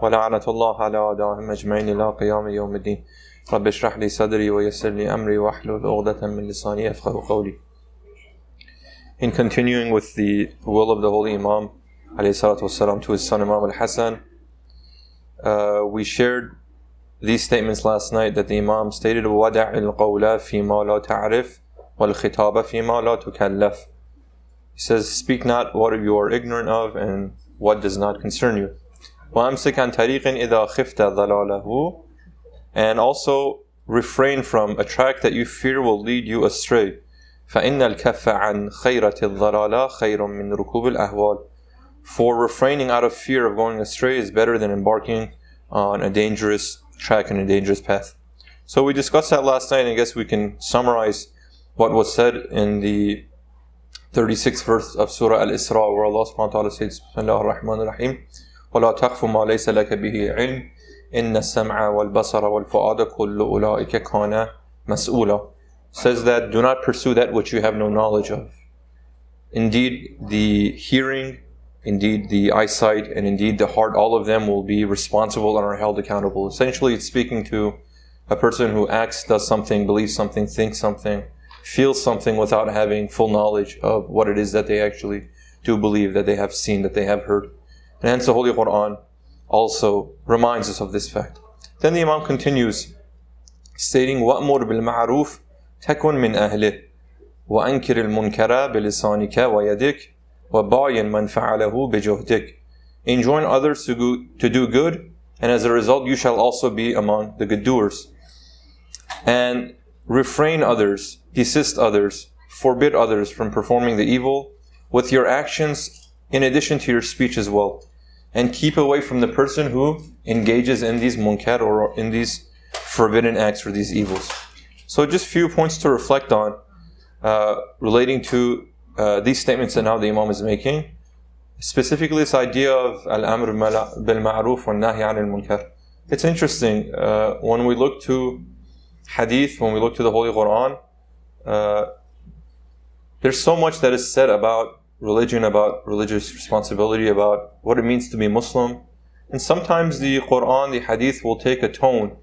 ولعنة الله على أعدائهم أجمعين إلى قيام يوم الدين. رب اشرح لي صدري ويسر لي أمري واحلل عقدة من لساني يفقهوا قولي. In continuing with the will of the Holy Imam والسلام, to his son Imam al-Hassan, we shared these statements last night that the Imam stated, وَدَعِ الْقَوْلَ فِي مَا لَا تَعْرِفْ وَالْخِطَابَ فِي مَا لَا تُكَلَّفْ. He says, speak not what you are ignorant of and what does not concern you. وَأَمْسِكْ عَنْ طَرِيقٍ إِذَا خِفْتَ ضَلَالَهُ. And also refrain from a track that you fear will lead you astray. فَإِنَّ الْكَفَّ عَنْ خَيْرَةِ الضَّلَالَ خَيْرٌ مِّن رُكُوبِ الْأَهْوَالِ. For refraining out of fear of going astray is better than embarking on a dangerous track and a dangerous path. So we discussed that last night, and I guess we can summarize what was said in the 36th verse of Surah Al-Isra, where Allah subhanahu wa ta'ala says, Bismillah ar-Rahman ar-Rahim, وَلَا تَخْفُ مَا لَيْسَ لَكَ بِهِ عِلْمٍ إِنَّ السَّمْعَ وَالْبَصَرَ وَالْفُؤَادَ كُلُّ أُولَٰئِكَ كَانَ مَسْئُولًا. Says that do not pursue that which you have no knowledge of. Indeed, the hearing, indeed the eyesight, and indeed the heart, all of them will be responsible and are held accountable. Essentially, it's speaking to a person who acts, does something, believes something, thinks something, feels something without having full knowledge of what it is that they actually do believe, that they have seen, that they have heard. And hence the Holy Quran also reminds us of this fact. Then the Imam continues, stating, وَأْمُرْ بِالْمَعْرُوفِ تَكُنْ مِنْ أَهْلِهِ وَأَنْكِرِ الْمُنْكَرَ بِلِسَانِكَ وَيَدِكَ وَبَايِنْ مَنْ فَعَلَهُ بِجُهْدِكَ. Enjoin others to do good, and as a result you shall also be among the good doers. And refrain others, desist others, forbid others from performing the evil with your actions in addition to your speech as well. And keep away from the person who engages in these munkar or in these forbidden acts or these evils. So just few points to reflect on relating to these statements that now the Imam is making. Specifically this idea of al-amr bil-ma'ruf wa nahi anil munkar. It's interesting, when we look to hadith, when we look to the Holy Quran, there's so much that is said about religion, about religious responsibility, about what it means to be Muslim. And sometimes the Quran, the hadith will take a tone,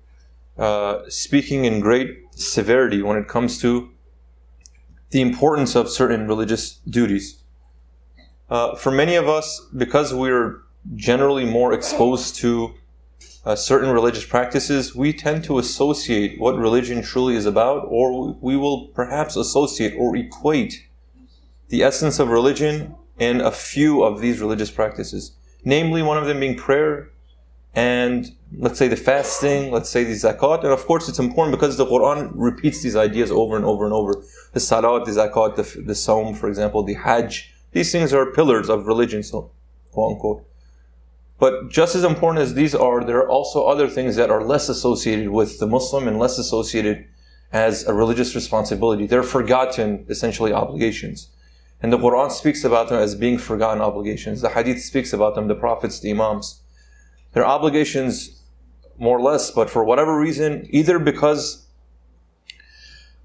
speaking in great severity when it comes to the importance of certain religious duties. For many of us, because we're generally more exposed to certain religious practices, we tend to associate what religion truly is about, or we will perhaps associate or equate the essence of religion in a few of these religious practices. Namely, one of them being prayer, and let's say the fasting, let's say the zakat. And of course it's important because the Quran repeats these ideas over and over and over. The salat, the zakat, the sawm, for example, the hajj. These things are pillars of religion, so quote unquote. But just as important as these are, there are also other things that are less associated with the Muslim and less associated as a religious responsibility. They're forgotten, essentially, obligations. And the Quran speaks about them as being forgotten obligations. The Hadith speaks about them, the Prophets, the Imams. They're obligations, more or less, but for whatever reason, either because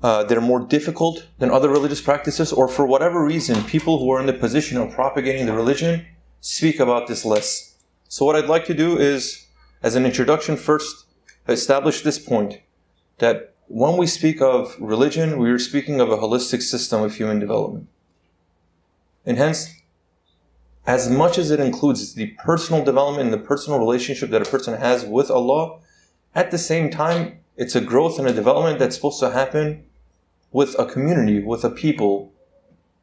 they're more difficult than other religious practices, or for whatever reason, people who are in the position of propagating the religion speak about this less. So what I'd like to do is, as an introduction, first establish this point, that when we speak of religion, we are speaking of a holistic system of human development. And hence, as much as it includes the personal development and the personal relationship that a person has with Allah, at the same time, it's a growth and a development that's supposed to happen with a community, with a people,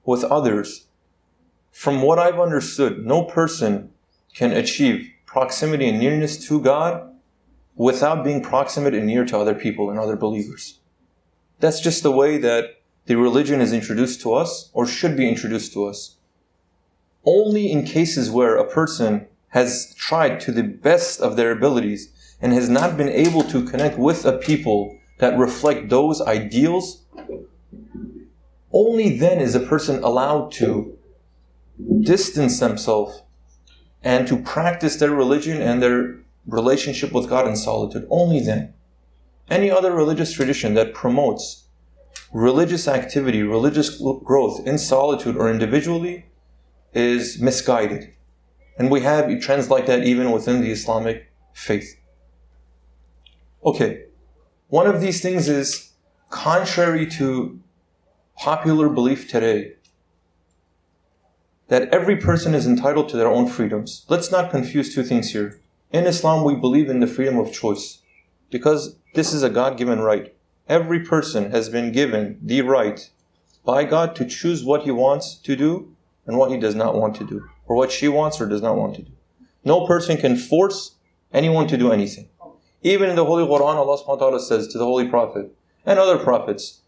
with others. From what I've understood, no person can achieve proximity and nearness to God without being proximate and near to other people and other believers. That's just the way that the religion is introduced to us, or should be introduced to us. Only in cases where a person has tried to the best of their abilities and has not been able to connect with a people that reflect those ideals, only then is a person allowed to distance themselves and to practice their religion and their relationship with God in solitude. Only then. Any other religious tradition that promotes religious activity, religious growth in solitude or individually is misguided. And we have trends like that even within the Islamic faith. Okay, one of these things is contrary to popular belief today, that every person is entitled to their own freedoms. Let's not confuse two things here. In Islam, we believe in the freedom of choice because this is a God-given right. Every person has been given the right by God to choose what he wants to do and what he does not want to do, or what she wants or does not want to do. No person can force anyone to do anything. Even in the Holy Quran, Allah subhanahu wa ta'ala says to the Holy Prophet and other prophets,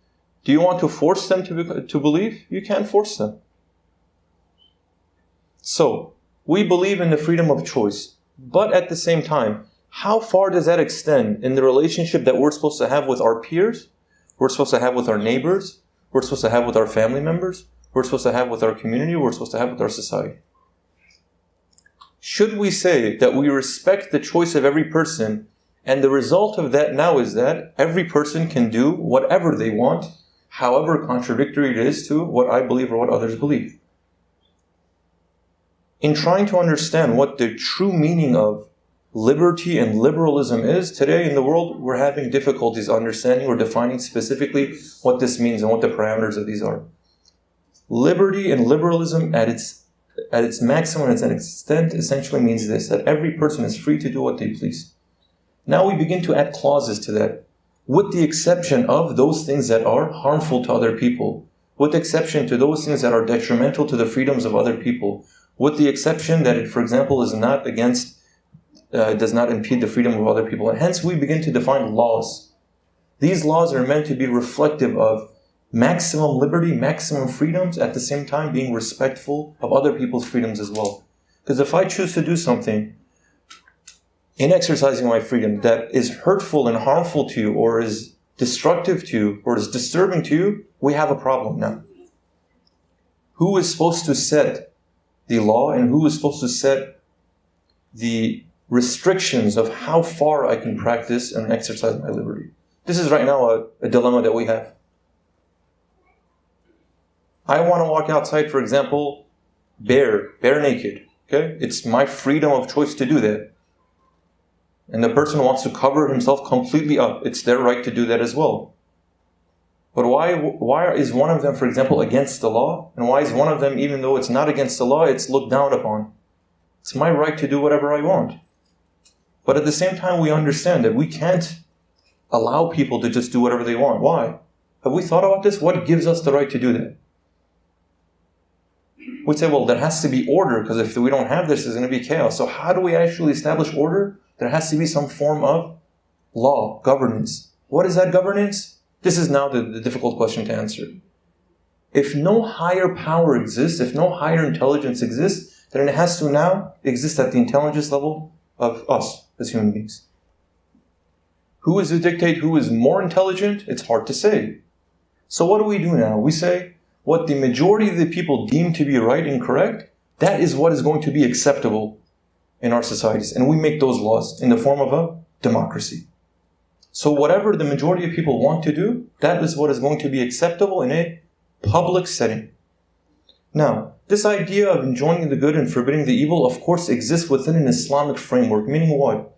do you want to force them to believe? You can't force them. So, we believe in the freedom of choice, but at the same time, how far does that extend in the relationship that we're supposed to have with our peers, we're supposed to have with our neighbors, we're supposed to have with our family members, we're supposed to have with our community, we're supposed to have with our society? Should we say that we respect the choice of every person, and the result of that now is that every person can do whatever they want, however contradictory it is to what I believe or what others believe? In trying to understand what the true meaning of liberty and liberalism is, today in the world we're having difficulties understanding or defining specifically what this means and what the parameters of these are. Liberty and liberalism at its maximum, at its extent, essentially means this, that every person is free to do what they please. Now we begin to add clauses to that, with the exception of those things that are harmful to other people, with the exception to those things that are detrimental to the freedoms of other people, with the exception that it, for example, is not against, does not impede the freedom of other people. And hence we begin to define laws. These laws are meant to be reflective of maximum liberty, maximum freedoms, at the same time being respectful of other people's freedoms as well. Because if I choose to do something in exercising my freedom that is hurtful and harmful to you, or is destructive to you, or is disturbing to you, we have a problem now. Who is supposed to set the law, and who is supposed to set the restrictions of how far I can practice and exercise my liberty? This is right now a dilemma that we have. I want to walk outside, for example, bare naked. Okay? It's my freedom of choice to do that. And the person wants to cover himself completely up. It's their right to do that as well. But why is one of them, for example, against the law? And why is one of them, even though it's not against the law, it's looked down upon? It's my right to do whatever I want. But at the same time, we understand that we can't allow people to just do whatever they want. Why? Have we thought about this? What gives us the right to do that? We'd say, well, there has to be order, because if we don't have this, there's going to be chaos. So how do we actually establish order? There has to be some form of law, governance. What is that governance? This is now the difficult question to answer. If no higher power exists, if no higher intelligence exists, then it has to now exist at the intelligence level of us as human beings. Who is to dictate who is more intelligent? It's hard to say. So what do we do now? We say what the majority of the people deem to be right and correct, that is what is going to be acceptable in our societies. And we make those laws in the form of a democracy. So whatever the majority of people want to do, that is what is going to be acceptable in a public setting. Now, this idea of enjoining the good and forbidding the evil, of course, exists within an Islamic framework, meaning what?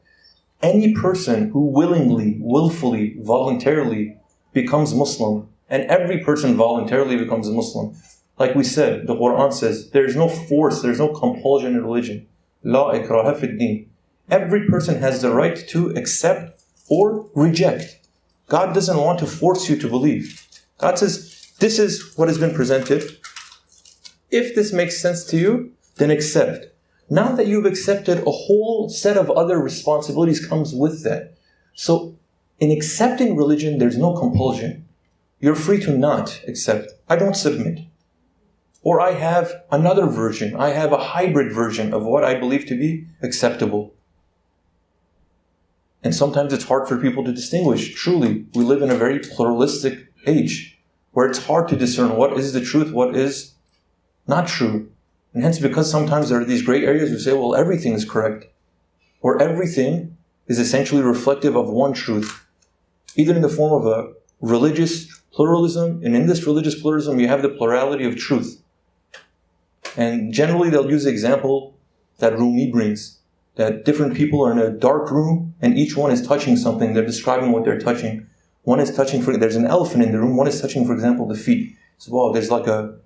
Any person who willingly, willfully, voluntarily becomes Muslim, and every person voluntarily becomes a Muslim. Like we said, the Quran says, there is no force, there is no compulsion in religion. La ikraha fid din. Every person has the right to accept or reject. God doesn't want to force you to believe. God says, this is what has been presented. If this makes sense to you, then accept. Now that you've accepted, a whole set of other responsibilities comes with that. So in accepting religion, there's no compulsion. You're free to not accept. I don't submit. Or I have another version. I have a hybrid version of what I believe to be acceptable. And sometimes it's hard for people to distinguish. Truly, we live in a very pluralistic age where it's hard to discern what is the truth, what is not true. And hence, because sometimes there are these gray areas, we say, well, everything is correct. Or everything is essentially reflective of one truth. Either in the form of a religious pluralism, and in this religious pluralism, you have the plurality of truth. And generally, they'll use the example that Rumi brings, that different people are in a dark room and each one is touching something. They're describing what they're touching. One is touching, there's an elephant in the room. One is touching, for example, the feet. So, wow, there's like a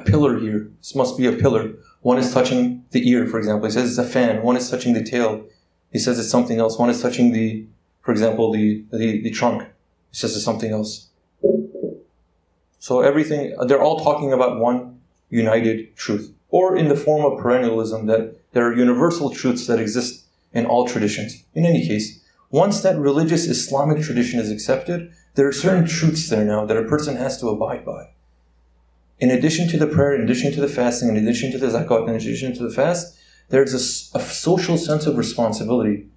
pillar here. This must be a pillar. One is touching the ear, for example. He says it's a fan. One is touching the tail. He says it's something else. One is touching for example, the trunk. He says it's something else. So everything, they're all talking about one united truth. Or in the form of perennialism, that there are universal truths that exist in all traditions. In any case, once that religious Islamic tradition is accepted, there are certain truths there now that a person has to abide by. In addition to the prayer, in addition to the fasting, in addition to the zakat, in addition to the fast, there's a social sense of responsibility.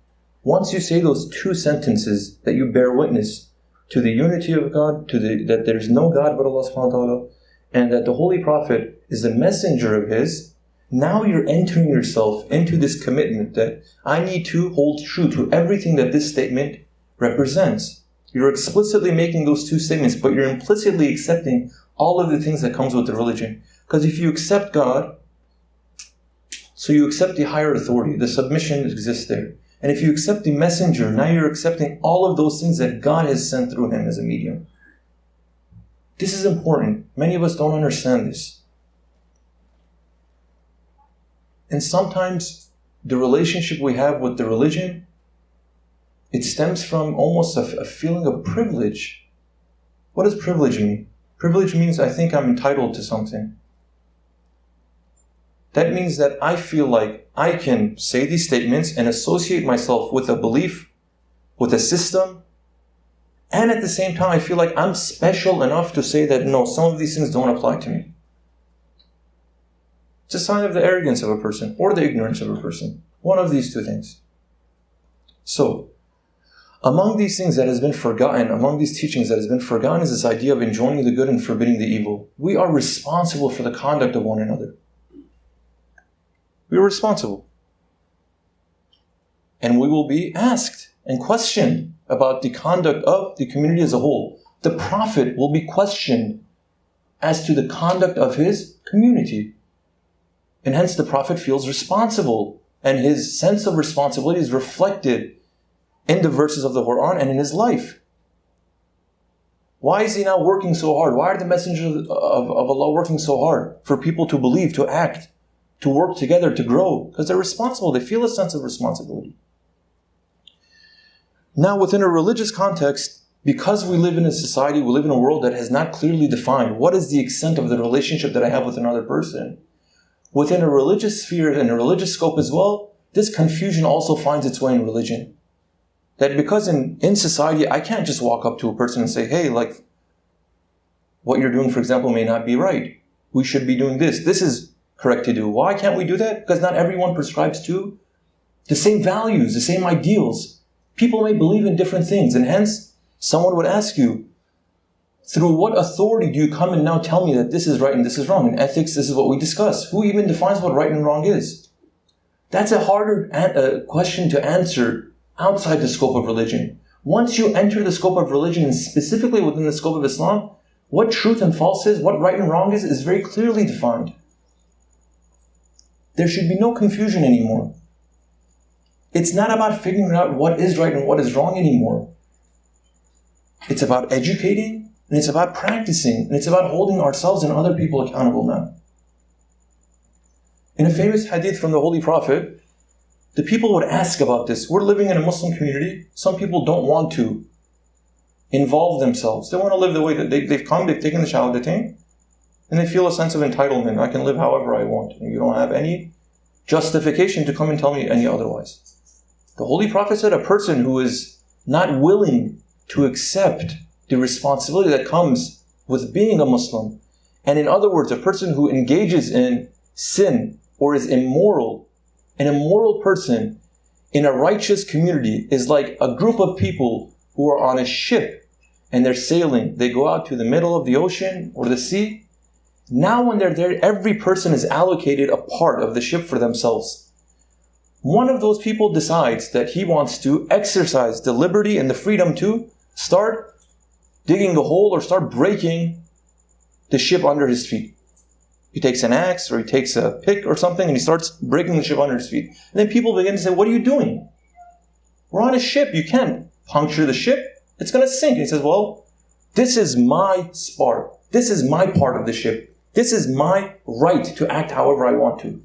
Once you say those two sentences, that you bear witness to the unity of God, that there is no God but Allah subhanahu wa ta'ala, and that the Holy Prophet is the messenger of His, now you're entering yourself into this commitment that I need to hold true to everything that this statement represents. You're explicitly making those two statements, but you're implicitly accepting all of the things that comes with the religion. Because if you accept God, so you accept the higher authority, the submission exists there. And if you accept the messenger, now you're accepting all of those things that God has sent through him as a medium. This is important. Many of us don't understand this. And sometimes the relationship we have with the religion, it stems from almost a feeling of privilege. What does privilege mean? Privilege means I think I'm entitled to something. That means that I feel like I can say these statements and associate myself with a belief, with a system, and at the same time I feel like I'm special enough to say that no, some of these things don't apply to me. It's a sign of the arrogance of a person or the ignorance of a person. One of these two things. So, among these things that has been forgotten, among these teachings that has been forgotten is this idea of enjoining the good and forbidding the evil. We are responsible for the conduct of one another. We are responsible. And we will be asked and questioned about the conduct of the community as a whole. The Prophet will be questioned as to the conduct of his community. And hence the Prophet feels responsible. And his sense of responsibility is reflected in the verses of the Quran and in his life. Why is he now working so hard? Why are the messengers of Allah working so hard? For people to believe, to act, to work together, to grow. Because they're responsible. They feel a sense of responsibility. Now within a religious context, because we live in a society, we live in a world that has not clearly defined what is the extent of the relationship that I have with another person. Within a religious sphere and a religious scope as well, this confusion also finds its way in religion. That because in society, I can't just walk up to a person and say, hey, like, what you're doing, for example, may not be right. We should be doing this. This is correct to do. Why can't we do that? Because not everyone prescribes to the same values, the same ideals. People may believe in different things, and hence, someone would ask you, through what authority do you come and now tell me that this is right and this is wrong? In ethics, this is what we discuss. Who even defines what right and wrong is? That's a harder question to answer outside the scope of religion. Once you enter the scope of religion, and specifically within the scope of Islam, what truth and false is, what right and wrong is very clearly defined. There should be no confusion anymore. It's not about figuring out what is right and what is wrong anymore. It's about educating, and it's about practicing, and it's about holding ourselves and other people accountable now. In a famous hadith from the Holy Prophet, the people would ask about this. We're living in a Muslim community. Some people don't want to involve themselves. They want to live the way that they've come, they've taken the shahadatain, and they feel a sense of entitlement. I can live however I want. And you don't have any justification to come and tell me any otherwise. The Holy Prophet said a person who is not willing to accept the responsibility that comes with being a Muslim, and in other words, a person who engages in sin or is immoral, an immoral person in a righteous community is like a group of people who are on a ship and they're sailing. They go out to the middle of the ocean or the sea. Now when they're there, every person is allocated a part of the ship for themselves. One of those people decides that he wants to exercise the liberty and the freedom to start digging a hole or start breaking the ship under his feet. He takes an axe or he takes a pick or something and he starts breaking the ship under his feet. And then people begin to say, what are you doing? We're on a ship. You can't puncture the ship. It's going to sink. And he says, well, this is my spar. This is my part of the ship. This is my right to act however I want to.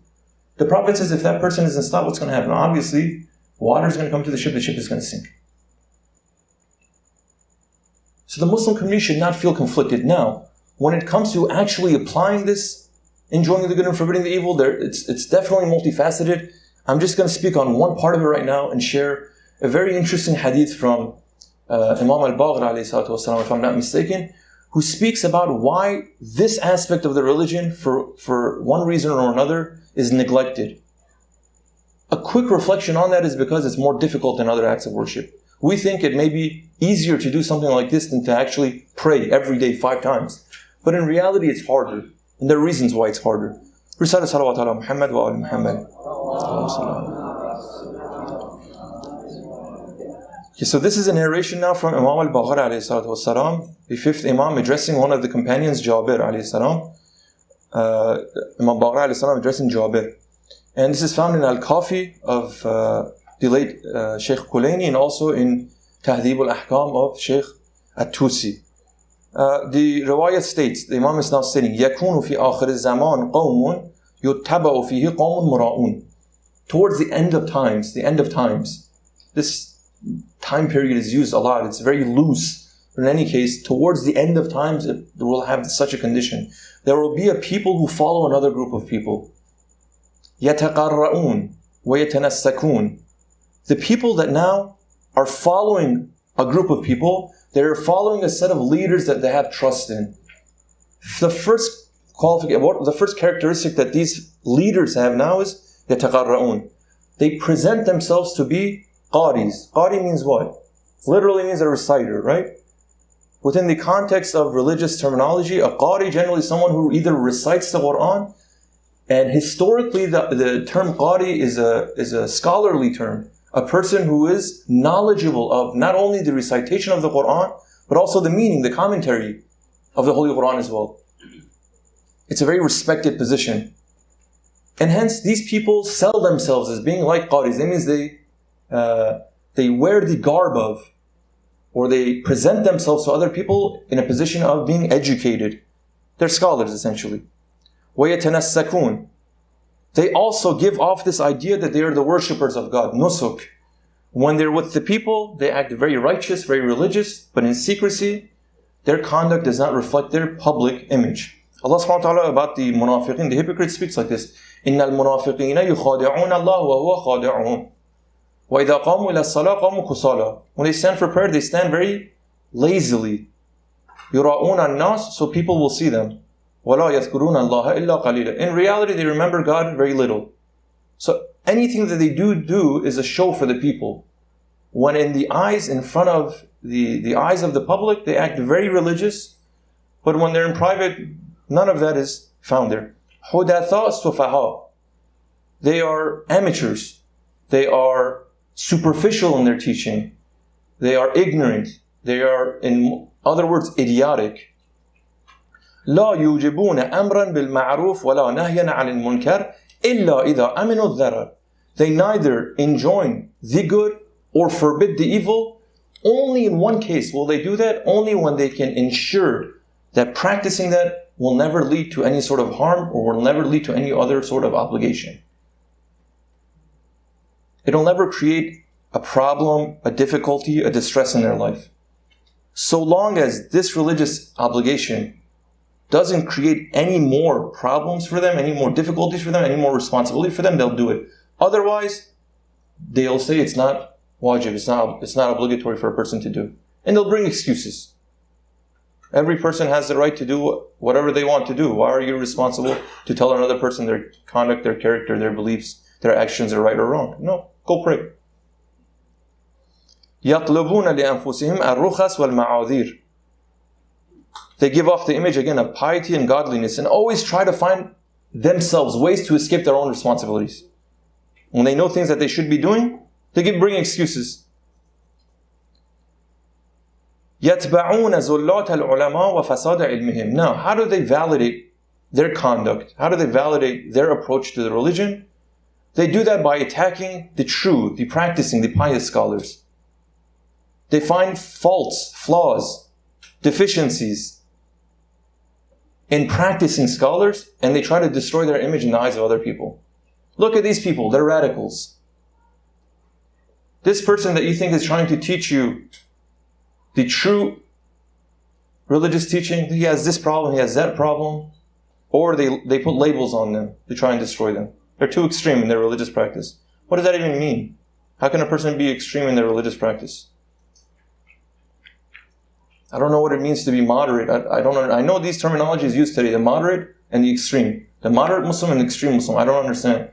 The Prophet says, if that person isn't stopped, what's going to happen? Obviously, water is going to come to the ship is going to sink. So the Muslim community should not feel conflicted. Now, when it comes to actually applying this, enjoining the good and forbidding the evil, it's definitely multifaceted. I'm just going to speak on one part of it right now and share a very interesting hadith from Imam al-Baqir, if I'm not mistaken, who speaks about why this aspect of the religion, for one reason or another, is neglected. A quick reflection on that is because it's more difficult than other acts of worship. We think it may be easier to do something like this than to actually pray every day 5 times. But in reality, it's harder. And there are reasons why it's harder. Risala salawat ala Muhammad wa ala Muhammad. Okay, so this is a narration now from Imam al-Baqir alayhi salatu wassalam, the 5th Imam addressing one of the companions, Jabir alayhi salam. Imam Baqir alayhi salam addressing Jabir. And this is found in Al-Kafi of the late Shaykh Kulaini, and also in Tahdhib al-Ahkam of Shaykh At-Tusi. The riwayat states, the Imam is now stating, يَكُونُ فِي آخِرِ الزَّمَانِ قَوْمٌ يُتَّبَعُ فِيهِ قَوْمٌ مُرَاءٌ. Towards the end of times, this time period is used a lot, it's very loose. But in any case, towards the end of times, it will have such a condition. There will be a people who follow another group of people. يَتَقَرَّؤُونَ وَيَتَنَسَّكُونَ. The people that now are following a group of people, they're following a set of leaders that they have trust in. The first characteristic that these leaders have now is يَتَقَرَّؤُونَ. They present themselves to be qaris. Qari means what? Literally means a reciter, right? Within the context of religious terminology, a qari generally is someone who either recites the Quran, and historically the term qari is a scholarly term. A person who is knowledgeable of not only the recitation of the Quran, but also the meaning, the commentary of the Holy Quran as well. It's a very respected position. And hence, these people sell themselves as being like qaris. That means they wear the garb of, or they present themselves to other people in a position of being educated. They're scholars, essentially. وَيَتَنَسَّكُونَ. They also give off this idea that they are the worshippers of God, nusuk. When they're with the people, they act very righteous, very religious, but in secrecy, their conduct does not reflect their public image. Allah subhanahu wa ta'ala about the munafiqeen, the hypocrites, speaks like this. إِنَّ الْمُنَافِقِينَ يُخَادِعُونَ اللَّهُ وَهُوَ خَادِعُهُمْ وَإِذَا قَامُوا إِلَى الصَّلَاةِ قَامُوا كُسَالَى. When they stand for prayer, they stand very lazily. يُرَاءُونَ النَّاسِ, so people will see them. وَلَا يَذْكُرُونَ اللَّهَ إِلَّا قَلِيلًا. In reality, they remember God very little. So anything that they do is a show for the people. When in front of the eyes of the public, they act very religious, but when they're in private, none of that is found there. حُدَثَاء سُفَهَاء. They are amateurs. They are superficial in their teaching. They are ignorant. They are, in other words, idiotic. لا يوجبون أمرا بالمعروف ولا نهيا عن المنكر إلا إذا أمنوا الضرر. They neither enjoin the good or forbid the evil. Only in one case will they do that, only when they can ensure that practicing that will never lead to any sort of harm or will never lead to any other sort of obligation. It'll never create a problem, a difficulty, a distress in their life. So long as this religious obligation doesn't create any more problems for them, any more difficulties for them, any more responsibility for them, they'll do it. Otherwise, they'll say it's not wajib, it's not obligatory for a person to do. And they'll bring excuses. Every person has the right to do whatever they want to do. Why are you responsible to tell another person their conduct, their character, their beliefs, their actions are right or wrong? No, go pray. يَطْلُبُونَ لِأَنفُسِهِمْ الرُّخَص وَالْمَعَاذِيرِ. They give off the image again of piety and godliness and always try to find themselves ways to escape their own responsibilities. When they know things that they should be doing, they bring excuses. يَتْبَعُونَ زُلَّاتَ الْعُلَمَاءِ وَفَسَادَ عِلْمِهِمْ. Now, how do they validate their conduct? How do they validate their approach to the religion? They do that by attacking the true, the practicing, the pious scholars. They find faults, flaws, deficiencies in practicing scholars, and they try to destroy their image in the eyes of other people. Look at these people, they're radicals. This person that you think is trying to teach you the true religious teaching, he has this problem, he has that problem, or they put labels on them to try and destroy them. They're too extreme in their religious practice. What does that even mean? How can a person be extreme in their religious practice? I don't know what it means to be moderate. I know these terminologies used today, the moderate and the extreme. The moderate Muslim and the extreme Muslim. I don't understand.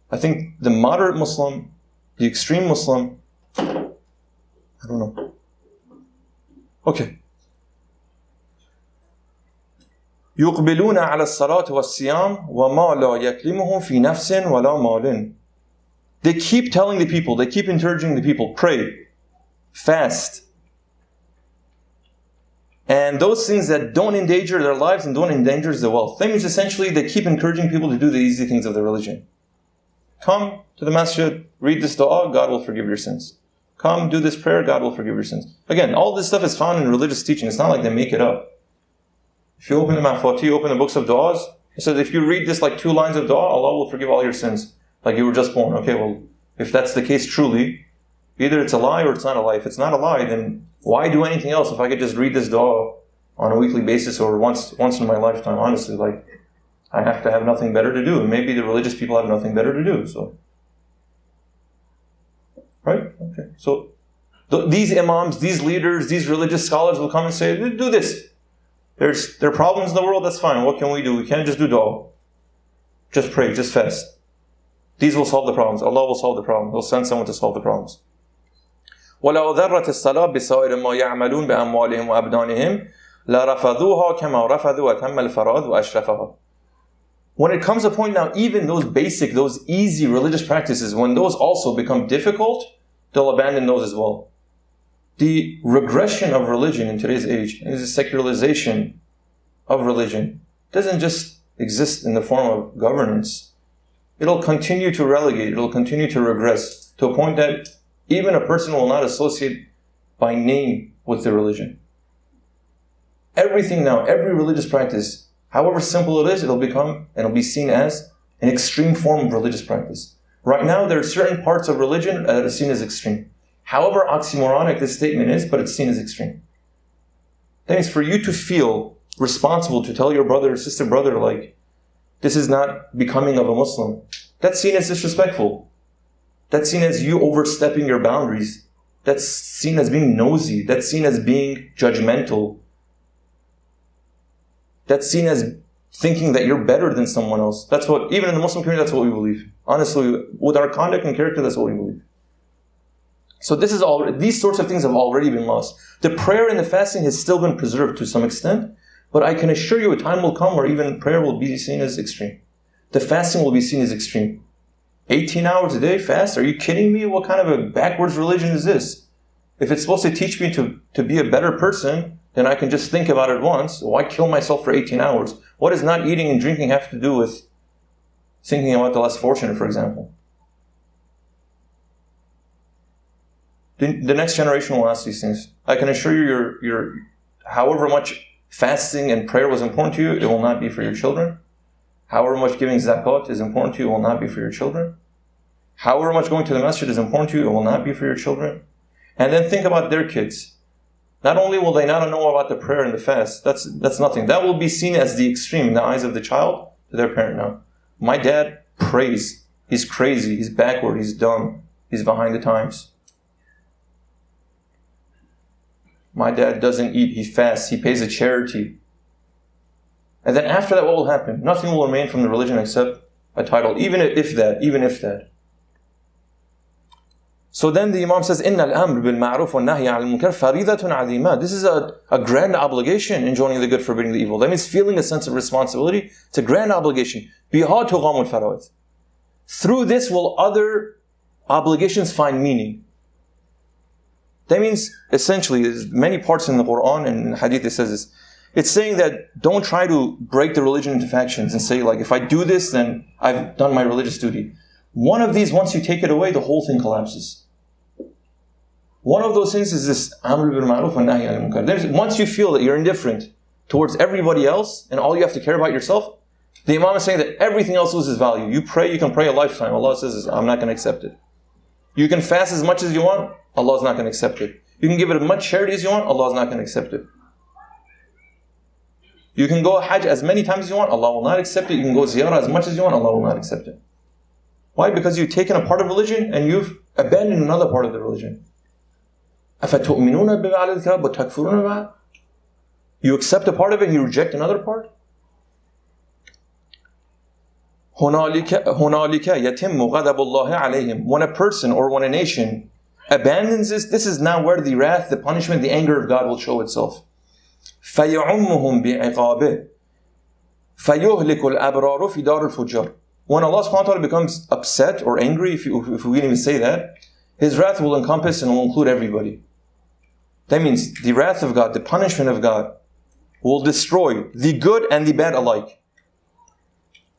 I think the moderate Muslim, the extreme Muslim, I don't know. Okay. يقبلون على الصلاة والصيام وما لا يكلمهم في نفس ولا مال. They keep telling the people, they keep encouraging the people, pray, fast. And those things that don't endanger their lives and don't endanger their wealth. That means essentially they keep encouraging people to do the easy things of the religion. Come to the masjid, read this dua, God will forgive your sins. Come, do this prayer, God will forgive your sins. Again, all this stuff is found in religious teaching. It's not like they make it up. If you open the Mahfati, open the books of du'as, it says if you read this like 2 lines of dua, Allah will forgive all your sins. Like you were just born. Okay, well, if that's the case truly, either it's a lie or it's not a lie. If it's not a lie, then why do anything else if I could just read this dua on a weekly basis or once in my lifetime? Honestly, like, I have to have nothing better to do. And maybe the religious people have nothing better to do. So, right? Okay. So, these imams, these leaders, these religious scholars will come and say, do this. There are problems in the world, that's fine. What can we do? We can't just do dua. Just pray, just fast. These will solve the problems. Allah will solve the problem. He'll send someone to solve the problems. وَلَوْ ذَرَّتِ الصَّلَاةِ بِسَائِرِ مَا يَعْمَلُونَ بِأَمْوَالِهِمْ وَأَبْدَانِهِمْ لَرَفَضُوهَا كَمَا رَفَضُوا أَتَمَّ الْفَرَائِضِ وَأَشْرَفَهَا. When it comes to a point now, even those basic, those easy religious practices, when those also become difficult, they'll abandon those as well. The regression of religion in today's age, and the secularization of religion, doesn't just exist in the form of governance. It'll continue to relegate, it'll continue to regress to a point that even a person will not associate by name with the religion. Everything now, every religious practice, however simple it is, it'll be seen as an extreme form of religious practice. Right now, there are certain parts of religion that are seen as extreme. However oxymoronic this statement is, but it's seen as extreme. That means for you to feel responsible to tell your brother or sister, like, this is not becoming of a Muslim, that's seen as disrespectful. That's seen as you overstepping your boundaries. That's seen as being nosy. That's seen as being judgmental. That's seen as thinking that you're better than someone else. That's what, even in the Muslim community, that's what we believe. Honestly, with our conduct and character, that's what we believe. So these sorts of things have already been lost. The prayer and the fasting has still been preserved to some extent, but I can assure you a time will come where even prayer will be seen as extreme. The fasting will be seen as extreme. 18 hours a day fast? Are you kidding me? What kind of a backwards religion is this? If it's supposed to teach me to be a better person, then I can just think about it once. Why kill myself for 18 hours? What does not eating and drinking have to do with thinking about the less fortunate, for example? The next generation will ask these things. I can assure you, your however much fasting and prayer was important to you, it will not be for your children. However much giving zakat is important to you, it will not be for your children. However much going to the masjid is important to you, it will not be for your children. And then think about their kids. Not only will they not know about the prayer and the fast, that's nothing. That will be seen as the extreme in the eyes of the child to their parent now. My dad prays. He's crazy. He's backward. He's dumb. He's behind the times. My dad doesn't eat. He fasts. He pays a charity. And then after that, what will happen? Nothing will remain from the religion except a title. Even if that. So then the Imam says, إِنَّ الْأَمْرِ بِالْمَعْرُوفِ وَالنَّهْيِ عَلَى الْمُنْكَرِ فَرِيضَةٌ عَظِيمَةٌ. This is a grand obligation, enjoining the good, forbidding the evil. That means feeling a sense of responsibility. It's a grand obligation. بِهَا تُغَامُ الْفَرَائِض. Through this will other obligations find meaning. That means, essentially, there's many parts in the Quran and in Hadith it says this. It's saying that don't try to break the religion into factions and say, like, if I do this, then I've done my religious duty. One of these, once you take it away, the whole thing collapses. One of those things is this Amr bil Ma'ruf wa Nahy anil Munkar. Once you feel that you're indifferent towards everybody else and all you have to care about yourself, the Imam is saying that everything else loses value. You can pray a lifetime. Allah says, I'm not going to accept it. You can fast as much as you want. Allah is not going to accept it. You can give it as much charity as you want. Allah is not going to accept it. You can go Hajj as many times as you want. Allah will not accept it. You can go ziyarah as much as you want. Allah will not accept it. Why? Because you've taken a part of religion and you've abandoned another part of the religion. أَفَتُؤْمِنُونَ بِبَعْضِ الْكِتَابِ وَتَكْفُرُونَ بِبَعْضٍ? You accept a part of it and you reject another part? هُنَالِكَ يَتِمُّ غَضَبُ اللَّهِ عَلَيْهِمْ. When a person or when a nation abandons this is now where the wrath, the punishment, the anger of God will show itself. فَيَعُمُّهُمْ بِعِقَابِهِ فَيُهْلِكُ الْأَبْرَارُ فِي دَارِ الْفُجَّارِ. When Allah subhanahu wa ta'ala becomes upset or angry, if we can even say that, His wrath will encompass and will include everybody. That means the wrath of God, the punishment of God, will destroy the good and the bad alike.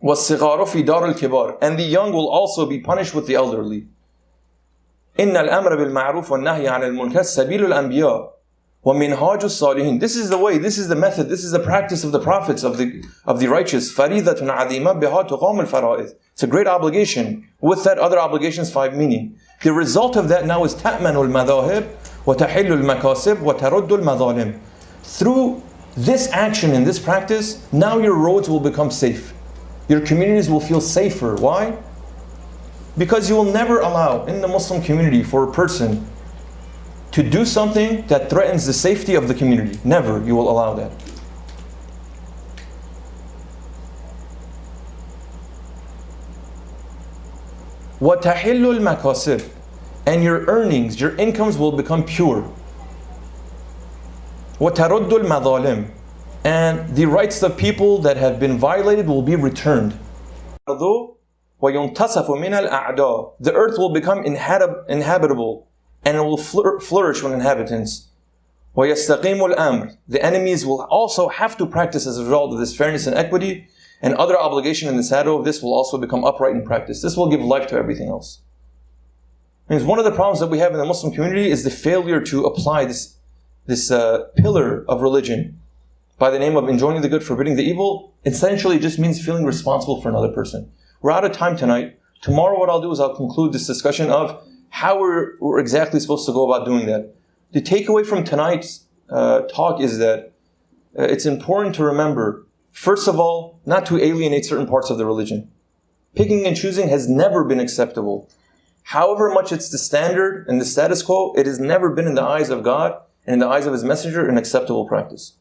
وَالصِّغَارُ فِي دَارِ الْكِبَارِ. And the young will also be punished with the elderly. إِنَّ الْأَمْرَ بِالْمَعْرُوفِ وَالنَّهْيَ عَنِ الْمُنْكَرِ سَبِيلُ الْأَنْبِيَاءِ وَمِنْهَاجُ الصَّالِحِينَ. This is the way, this is the method, this is the practice of the prophets, of the righteous. فَرِيضَةٌ عَظِيمَةٌ بِهَا تُقَامُ الْفَرَائِضِ. It's a great obligation. With that, other obligations, 5 meaning. The result of that now is تَأْمَنُ الْمَذَاهِبِ وَتَحِلُّ الْمَكَاسِبِ وَتَرُدُّ الْمَظَالِمِ. Through this action and this practice, now your roads will become safe. Your communities will feel safer. Why? Because you will never allow in the Muslim community for a person to do something that threatens the safety of the community. Never you will allow that. وَتَحِلُّ الْمَكَاسِبِ. And your earnings, your incomes will become pure. وَتَرُدُّ الْمَظَالِمِ. And the rights of people that have been violated will be returned. وَيُنْتَصَفُ مِنَ الْأَعْدَاءِ. The earth will become inhabitable and it will flourish with inhabitants. وَيَسْتَقِيمُ الْأَمْرِ. The enemies will also have to practice as a result of this fairness and equity, and other obligation in the shadow of this will also become upright in practice. This will give life to everything else. Means one of the problems that we have in the Muslim community is the failure to apply this pillar of religion by the name of enjoining the good, forbidding the evil. Essentially just means feeling responsible for another person. We're out of time tonight. Tomorrow what I'll do is I'll conclude this discussion of how we're exactly supposed to go about doing that. The takeaway from tonight's talk is that it's important to remember, first of all, not to alienate certain parts of the religion. Picking and choosing has never been acceptable. However much it's the standard and the status quo, it has never been in the eyes of God and in the eyes of His Messenger an acceptable practice.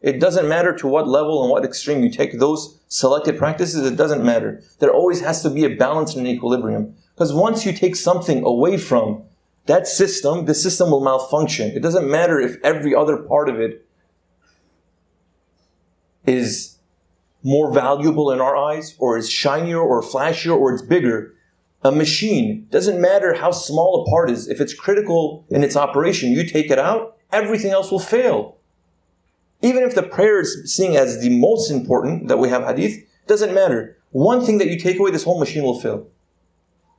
It doesn't matter to what level and what extreme you take those selected practices, it doesn't matter. There always has to be a balance and an equilibrium. Because once you take something away from that system, the system will malfunction. It doesn't matter if every other part of it is more valuable in our eyes, or is shinier, or flashier, or it's bigger. A machine, doesn't matter how small a part is, if it's critical in its operation, you take it out, everything else will fail. Even if the prayer is seen as the most important that we have hadith, doesn't matter. One thing that you take away, this whole machine will fail.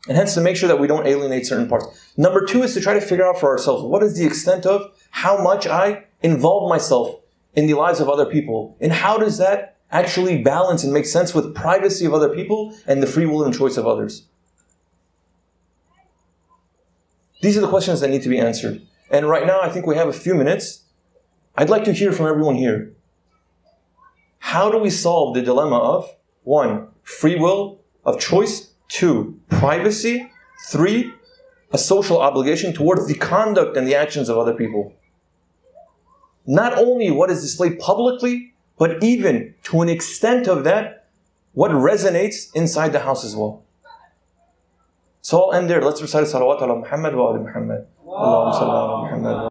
And hence to make sure that we don't alienate certain parts. Number 2 is to try to figure out for ourselves, what is the extent of how much I involve myself in the lives of other people? And how does that actually balance and make sense with privacy of other people and the free will and choice of others? These are the questions that need to be answered. And right now, I think we have a few minutes. I'd like to hear from everyone here. How do we solve the dilemma of 1, free will of choice, 2, privacy, 3, a social obligation towards the conduct and the actions of other people? Not only what is displayed publicly, but even to an extent of that, what resonates inside the house as well. So I'll end there. Let's recite salawat ala Muhammad wa ala Muhammad. Allahumma salli ala Muhammad.